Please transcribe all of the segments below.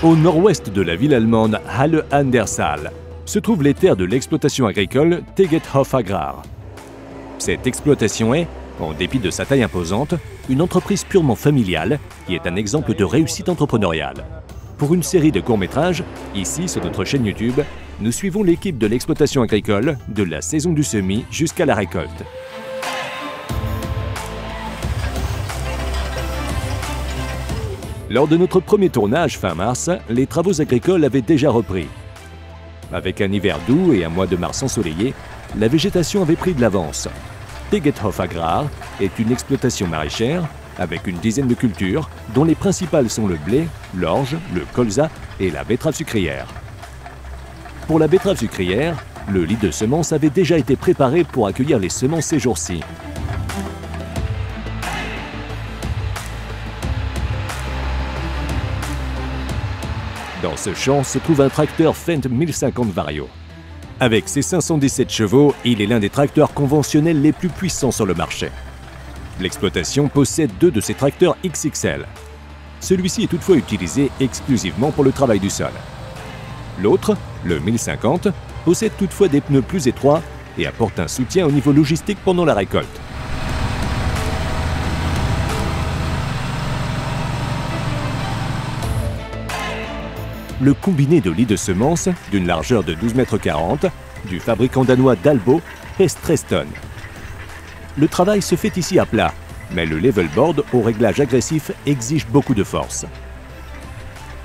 Au nord-ouest de la ville allemande Halle an der Saale se trouvent les terres de l'exploitation agricole Tegethoff Agrar. Cette exploitation est, en dépit de sa taille imposante, une entreprise purement familiale qui est un exemple de réussite entrepreneuriale. Pour une série de courts-métrages, ici sur notre chaîne YouTube, nous suivons l'équipe de l'exploitation agricole de la saison du semis jusqu'à la récolte. Lors de notre premier tournage fin mars, les travaux agricoles avaient déjà repris. Avec un hiver doux et un mois de mars ensoleillé, la végétation avait pris de l'avance. Tegethoff Agrar est une exploitation maraîchère avec une dizaine de cultures, dont les principales sont le blé, l'orge, le colza et la betterave sucrière. Pour la betterave sucrière, le lit de semences avait déjà été préparé pour accueillir les semences ces jours-ci. Dans ce champ se trouve un tracteur Fendt 1050 Vario. Avec ses 517 chevaux, il est l'un des tracteurs conventionnels les plus puissants sur le marché. L'exploitation possède 2 de ces tracteurs XXL. Celui-ci est toutefois utilisé exclusivement pour le travail du sol. L'autre, le 1050, possède toutefois des pneus plus étroits et apporte un soutien au niveau logistique pendant la récolte. Le combiné de lits de semences, d'une largeur de 12,40 m, du fabricant danois Dalbo, Hestreston. Le travail se fait ici à plat, mais le level board au réglage agressif exige beaucoup de force.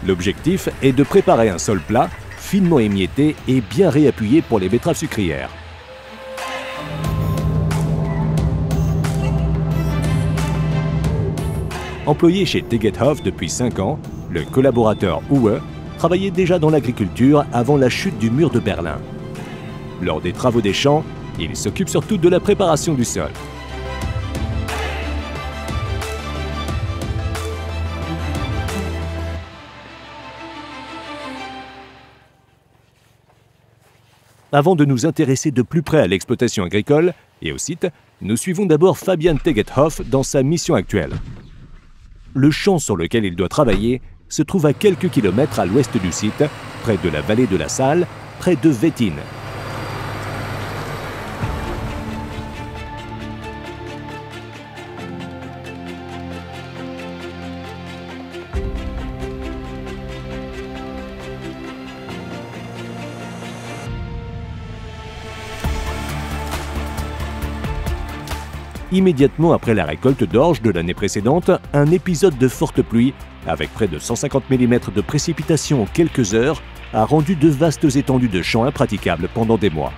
L'objectif est de préparer un sol plat, finement émietté et bien réappuyé pour les betteraves sucrières. Employé chez Tegethoff depuis 5 ans, le collaborateur Uwe travaillait déjà dans l'agriculture avant la chute du mur de Berlin. Lors des travaux des champs, il s'occupe surtout de la préparation du sol. Avant de nous intéresser de plus près à l'exploitation agricole et au site, nous suivons d'abord Fabian Tegethoff dans sa mission actuelle. Le champ sur lequel il doit travailler se trouve à quelques kilomètres à l'ouest du site, près de la vallée de la Saale, près de Wettin. Immédiatement après la récolte d'orge de l'année précédente, un épisode de forte pluie, avec près de 150 mm de précipitations en quelques heures, a rendu de vastes étendues de champs impraticables pendant des mois.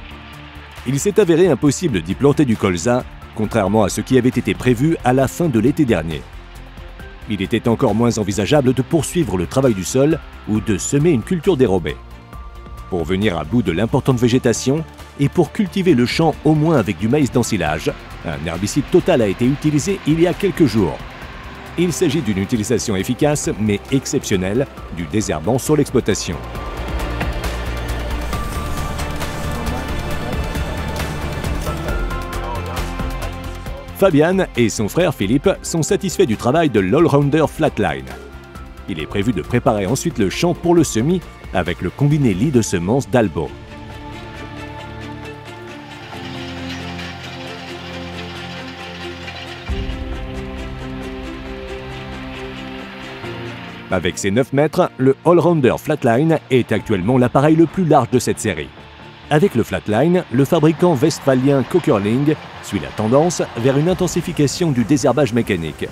Il s'est avéré impossible d'y planter du colza, contrairement à ce qui avait été prévu à la fin de l'été dernier. Il était encore moins envisageable de poursuivre le travail du sol ou de semer une culture dérobée. Pour venir à bout de l'importante végétation et pour cultiver le champ au moins avec du maïs d'ensilage, un herbicide total a été utilisé il y a quelques jours. Il s'agit d'une utilisation efficace mais exceptionnelle du désherbant sur l'exploitation. Fabian et son frère Philippe sont satisfaits du travail de l'Allrounder Flatline. Il est prévu de préparer ensuite le champ pour le semis avec le combiné lit de semences Dalbo. Avec ses 9 mètres, le Allrounder Flatline est actuellement l'appareil le plus large de cette série. Avec le Flatline, le fabricant westphalien Kocherling suit la tendance vers une intensification du désherbage mécanique.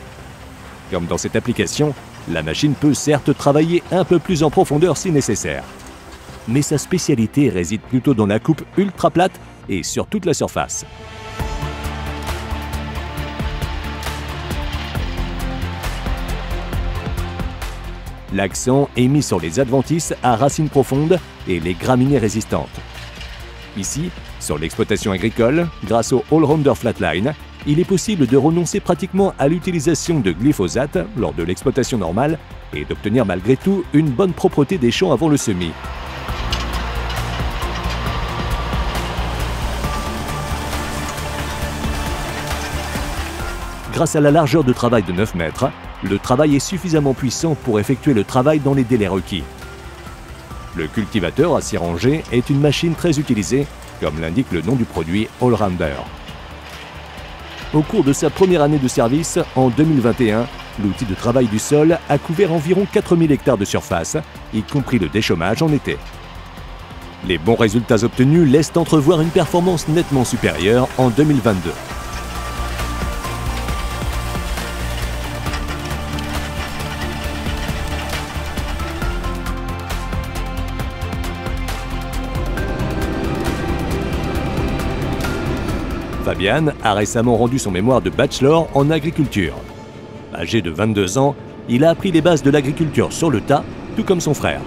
Comme dans cette application, la machine peut certes travailler un peu plus en profondeur si nécessaire. Mais sa spécialité réside plutôt dans la coupe ultra plate et sur toute la surface. L'accent est mis sur les adventices à racines profondes et les graminées résistantes. Ici, sur l'exploitation agricole, grâce au Allrounder Flatline, il est possible de renoncer pratiquement à l'utilisation de glyphosate lors de l'exploitation normale et d'obtenir malgré tout une bonne propreté des champs avant le semis. Grâce à la largeur de travail de 9 mètres, le travail est suffisamment puissant pour effectuer le travail dans les délais requis. Le cultivateur à scie rangée est une machine très utilisée, comme l'indique le nom du produit Allrounder. Au cours de sa première année de service, en 2021, l'outil de travail du sol a couvert environ 4000 hectares de surface, y compris le déchômage en été. Les bons résultats obtenus laissent entrevoir une performance nettement supérieure en 2022. Fabian a récemment rendu son mémoire de bachelor en agriculture. Âgé de 22 ans, il a appris les bases de l'agriculture sur le tas, tout comme son frère.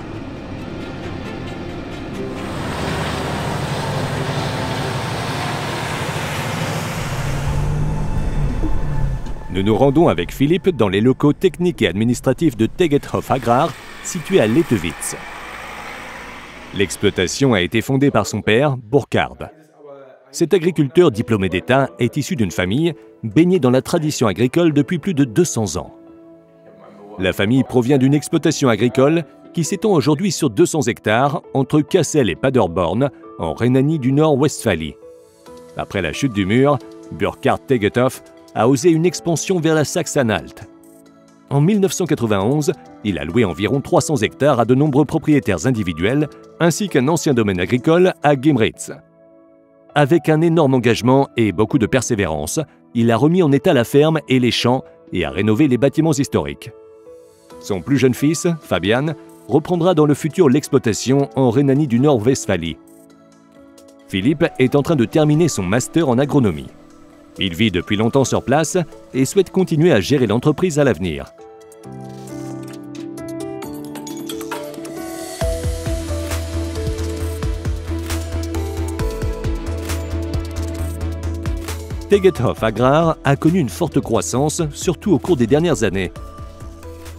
Nous nous rendons avec Philippe dans les locaux techniques et administratifs de Tegethoff Agrar, situés à Lettewitz. L'exploitation a été fondée par son père, Burkhard. Cet agriculteur diplômé d'État est issu d'une famille baignée dans la tradition agricole depuis plus de 200 ans. La famille provient d'une exploitation agricole qui s'étend aujourd'hui sur 200 hectares entre Kassel et Paderborn, en Rhénanie du Nord-Westphalie. Après la chute du mur, Burkhard Tegethoff a osé une expansion vers la Saxe-Anhalt. En 1991, il a loué environ 300 hectares à de nombreux propriétaires individuels ainsi qu'un ancien domaine agricole à Gimritz. Avec un énorme engagement et beaucoup de persévérance, il a remis en état la ferme et les champs et a rénové les bâtiments historiques. Son plus jeune fils, Fabian, reprendra dans le futur l'exploitation en Rhénanie du Nord-Westphalie. Philippe est en train de terminer son master en agronomie. Il vit depuis longtemps sur place et souhaite continuer à gérer l'entreprise à l'avenir. Tegethoff Agrar a connu une forte croissance, surtout au cours des dernières années.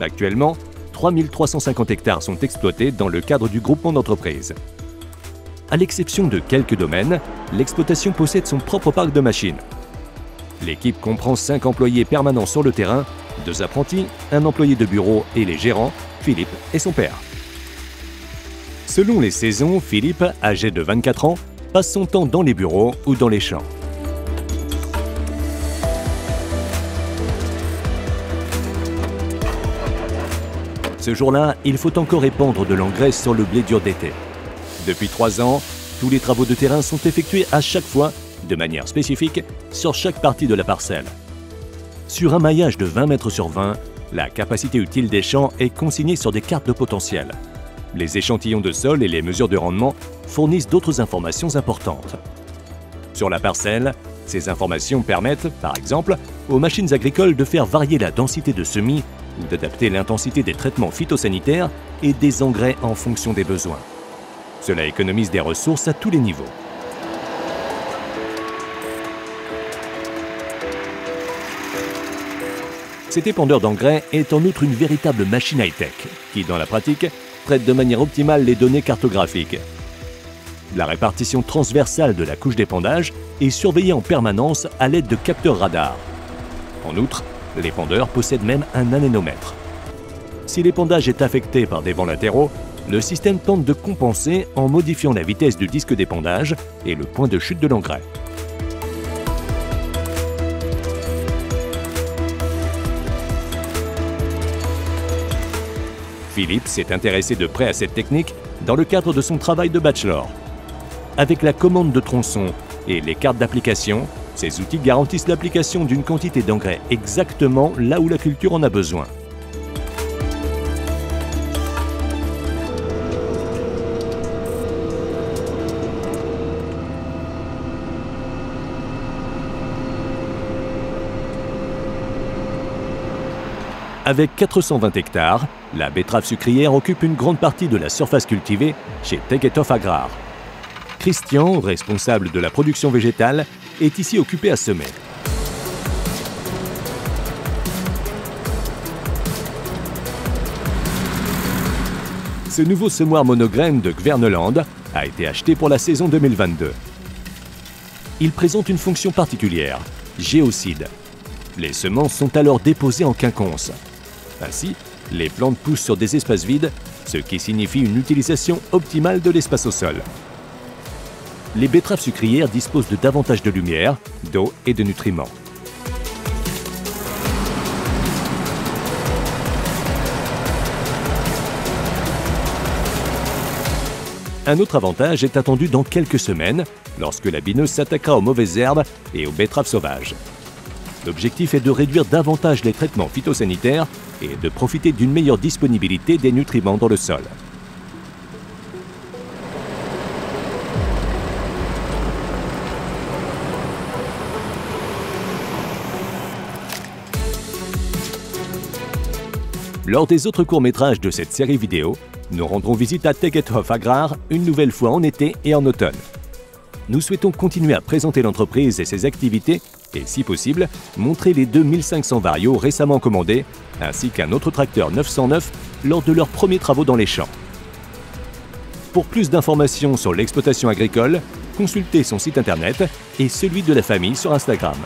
Actuellement, 3350 hectares sont exploités dans le cadre du groupement d'entreprises. À l'exception de quelques domaines, l'exploitation possède son propre parc de machines. L'équipe comprend 5 employés permanents sur le terrain, 2 apprentis, un employé de bureau et les gérants, Philippe et son père. Selon les saisons, Philippe, âgé de 24 ans, passe son temps dans les bureaux ou dans les champs. Ce jour-là, il faut encore épandre de l'engrais sur le blé dur d'été. Depuis 3 ans, tous les travaux de terrain sont effectués à chaque fois, de manière spécifique, sur chaque partie de la parcelle. Sur un maillage de 20 mètres sur 20, la capacité utile des champs est consignée sur des cartes de potentiel. Les échantillons de sol et les mesures de rendement fournissent d'autres informations importantes. Sur la parcelle, ces informations permettent, par exemple, aux machines agricoles de faire varier la densité de semis ou d'adapter l'intensité des traitements phytosanitaires et des engrais en fonction des besoins. Cela économise des ressources à tous les niveaux. Cet épandeur d'engrais est en outre une véritable machine high-tech qui, dans la pratique, traite de manière optimale les données cartographiques. La répartition transversale de la couche d'épandage est surveillée en permanence à l'aide de capteurs radars. En outre, l'épandeur possède même un anémomètre. Si l'épandage est affecté par des vents latéraux, le système tente de compenser en modifiant la vitesse du disque d'épandage et le point de chute de l'engrais. Philippe s'est intéressé de près à cette technique dans le cadre de son travail de bachelor. Avec la commande de tronçons et les cartes d'application, ces outils garantissent l'application d'une quantité d'engrais exactement là où la culture en a besoin. Avec 420 hectares, la betterave sucrière occupe une grande partie de la surface cultivée chez Tegethoff Agrar. Christian, responsable de la production végétale, est ici occupé à semer. Ce nouveau semoir monograine de Gverneland a été acheté pour la saison 2022. Il présente une fonction particulière, géocide. Les semences sont alors déposées en quinconce. Ainsi, les plantes poussent sur des espaces vides, ce qui signifie une utilisation optimale de l'espace au sol. Les betteraves sucrières disposent de davantage de lumière, d'eau et de nutriments. Un autre avantage est attendu dans quelques semaines, lorsque la bineuse s'attaquera aux mauvaises herbes et aux betteraves sauvages. L'objectif est de réduire davantage les traitements phytosanitaires et de profiter d'une meilleure disponibilité des nutriments dans le sol. Lors des autres courts-métrages de cette série vidéo, nous rendrons visite à Tegethof Agrar une nouvelle fois en été et en automne. Nous souhaitons continuer à présenter l'entreprise et ses activités et, si possible, montrer les 2500 varios récemment commandés, ainsi qu'un autre tracteur 909 lors de leurs premiers travaux dans les champs. Pour plus d'informations sur l'exploitation agricole, consultez son site internet et celui de la famille sur Instagram.